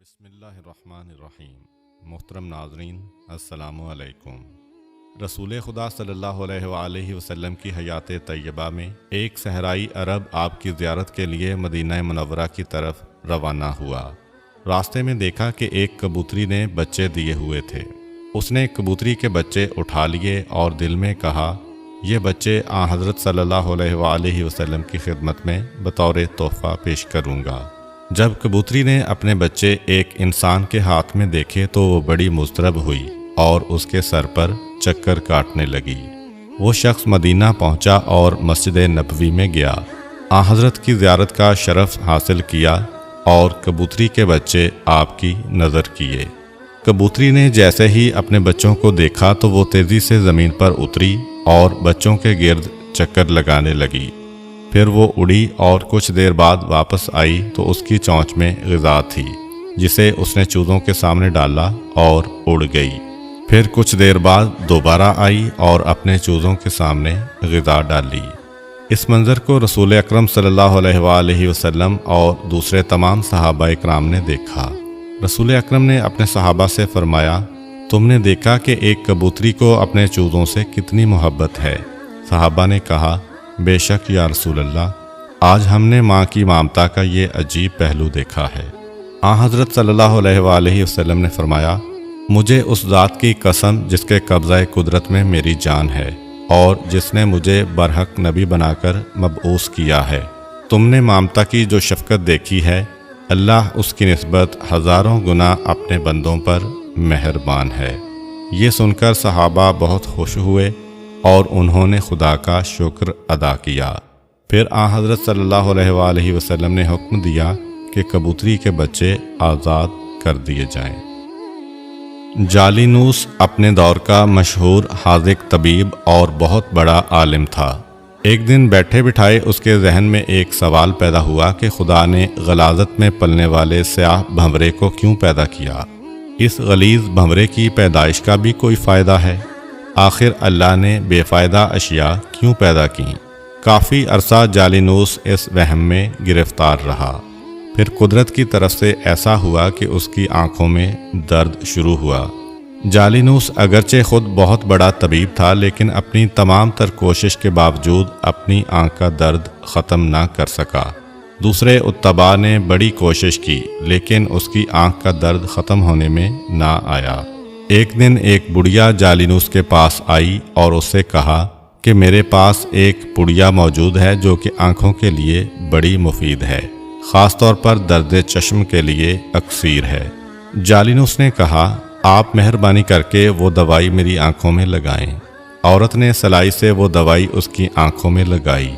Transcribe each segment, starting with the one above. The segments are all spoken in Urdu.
بسم اللہ الرحمن الرحیم۔ محترم ناظرین، السلام علیکم۔ رسول خدا صلی اللہ علیہ وآلہ وسلم کی حیات طیبہ میں ایک صحرائی عرب آپ کی زیارت کے لیے مدینہ منورہ کی طرف روانہ ہوا۔ راستے میں دیکھا کہ ایک کبوتری نے بچے دیے ہوئے تھے۔ اس نے کبوتری کے بچے اٹھا لیے اور دل میں کہا، یہ بچے حضرت صلی اللہ علیہ وآلہ وسلم کی خدمت میں بطور تحفہ پیش کروں گا۔ جب کبوتری نے اپنے بچے ایک انسان کے ہاتھ میں دیکھے تو وہ بڑی مضطرب ہوئی اور اس کے سر پر چکر کاٹنے لگی۔ وہ شخص مدینہ پہنچا اور مسجد نبوی میں گیا، حضرت کی زیارت کا شرف حاصل کیا اور کبوتری کے بچے آپ کی نظر کیے۔ کبوتری نے جیسے ہی اپنے بچوں کو دیکھا تو وہ تیزی سے زمین پر اتری اور بچوں کے گرد چکر لگانے لگی۔ پھر وہ اڑی اور کچھ دیر بعد واپس آئی تو اس کی چونچ میں غذا تھی، جسے اس نے چوزوں کے سامنے ڈالا اور اڑ گئی۔ پھر کچھ دیر بعد دوبارہ آئی اور اپنے چوزوں کے سامنے غذا ڈالی۔ اس منظر کو رسول اکرم صلی اللہ علیہ وآلہ وسلم اور دوسرے تمام صحابہ کرام نے دیکھا۔ رسول اکرم نے اپنے صحابہ سے فرمایا، تم نے دیکھا کہ ایک کبوتری کو اپنے چوزوں سے کتنی محبت ہے؟ صحابہ نے کہا، بے شک یا رسول اللہ، آج ہم نے ماں کی ممتا کا یہ عجیب پہلو دیکھا ہے۔ حضرت صلی اللہ علیہ وآلہ وسلم نے فرمایا، مجھے اس ذات کی قسم جس کے قبضہ قدرت میں میری جان ہے اور جس نے مجھے برحق نبی بنا کر مبعوث کیا ہے، تم نے ممتا کی جو شفقت دیکھی ہے، اللہ اس کی نسبت ہزاروں گنا اپنے بندوں پر مہربان ہے۔ یہ سن کر صحابہ بہت خوش ہوئے اور انہوں نے خدا کا شکر ادا کیا۔ پھر حضرت صلی اللہ علیہ وآلہ وسلم نے حکم دیا کہ کبوتری کے بچے آزاد کر دیے جائیں۔ جالینوس اپنے دور کا مشہور حاذق طبیب اور بہت بڑا عالم تھا۔ ایک دن بیٹھے بٹھائے اس کے ذہن میں ایک سوال پیدا ہوا کہ خدا نے غلاظت میں پلنے والے سیاہ بھنورے کو کیوں پیدا کیا؟ اس غلیظ بھنورے کی پیدائش کا بھی کوئی فائدہ ہے؟ آخر اللہ نے بے فائدہ اشیاء کیوں پیدا کیں؟ کافی عرصہ جالینوس اس وہم میں گرفتار رہا۔ پھر قدرت کی طرف سے ایسا ہوا کہ اس کی آنکھوں میں درد شروع ہوا۔ جالینوس اگرچہ خود بہت بڑا طبیب تھا، لیکن اپنی تمام تر کوشش کے باوجود اپنی آنکھ کا درد ختم نہ کر سکا۔ دوسرے اتباع نے بڑی کوشش کی، لیکن اس کی آنکھ کا درد ختم ہونے میں نہ آیا۔ ایک دن ایک بڑھیا جالینوس کے پاس آئی اور اس سے کہا کہ میرے پاس ایک پڑیا موجود ہے جو کہ آنکھوں کے لیے بڑی مفید ہے، خاص طور پر درد چشم کے لیے اکسیر ہے۔ جالینوس نے کہا، آپ مہربانی کر کے وہ دوائی میری آنکھوں میں لگائیں۔ عورت نے سلائی سے وہ دوائی اس کی آنکھوں میں لگائی۔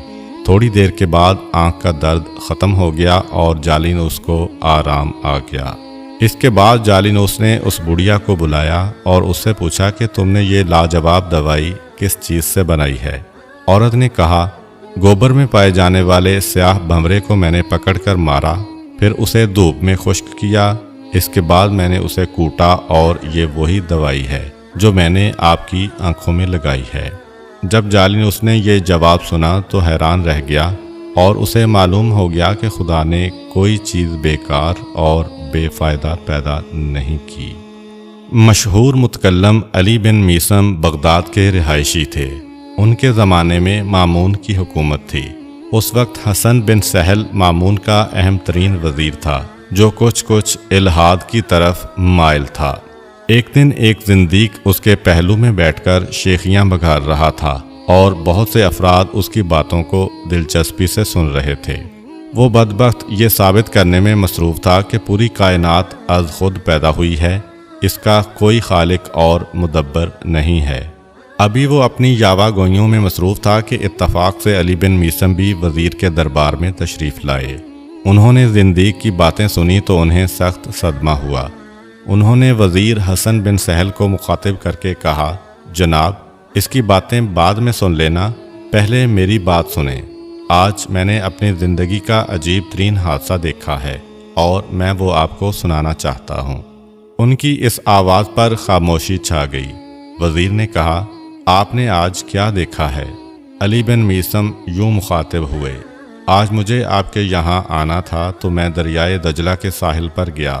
تھوڑی دیر کے بعد آنکھ کا درد ختم ہو گیا اور جالینوس کو آرام آ گیا۔ اس کے بعد جالینوس نے اس بڑھیا کو بلایا اور اس سے پوچھا کہ تم نے یہ لاجواب دوائی کس چیز سے بنائی ہے؟ عورت نے کہا، گوبر میں پائے جانے والے سیاہ بھنورے کو میں نے پکڑ کر مارا، پھر اسے دھوپ میں خشک کیا، اس کے بعد میں نے اسے کوٹا اور یہ وہی دوائی ہے جو میں نے آپ کی آنکھوں میں لگائی ہے۔ جب جالینوس نے یہ جواب سنا تو حیران رہ گیا اور اسے معلوم ہو گیا کہ خدا نے کوئی چیز بیکار اور بے فائدہ پیدا نہیں کی۔ مشہور متکلم علی بن میثم بغداد کے رہائشی تھے۔ ان کے زمانے میں مامون کی حکومت تھی۔ اس وقت حسن بن سہل مامون کا اہم ترین وزیر تھا، جو کچھ الحاد کی طرف مائل تھا۔ ایک دن ایک زندیق اس کے پہلو میں بیٹھ کر شیخیاں بگھار رہا تھا اور بہت سے افراد اس کی باتوں کو دلچسپی سے سن رہے تھے۔ وہ بدبخت یہ ثابت کرنے میں مصروف تھا کہ پوری کائنات از خود پیدا ہوئی ہے، اس کا کوئی خالق اور مدبر نہیں ہے۔ ابھی وہ اپنی یاوہ گوئیوں میں مصروف تھا کہ اتفاق سے علی بن میثم بھی وزیر کے دربار میں تشریف لائے۔ انہوں نے زندیق کی باتیں سنی تو انہیں سخت صدمہ ہوا۔ انہوں نے وزیر حسن بن سہل کو مخاطب کر کے کہا، جناب، اس کی باتیں بعد میں سن لینا، پہلے میری بات سنیں۔ آج میں نے اپنی زندگی کا عجیب ترین حادثہ دیکھا ہے اور میں وہ آپ کو سنانا چاہتا ہوں۔ ان کی اس آواز پر خاموشی چھا گئی۔ وزیر نے کہا، آپ نے آج کیا دیکھا ہے؟ علی بن میثم یوں مخاطب ہوئے، آج مجھے آپ کے یہاں آنا تھا تو میں دریائے دجلہ کے ساحل پر گیا۔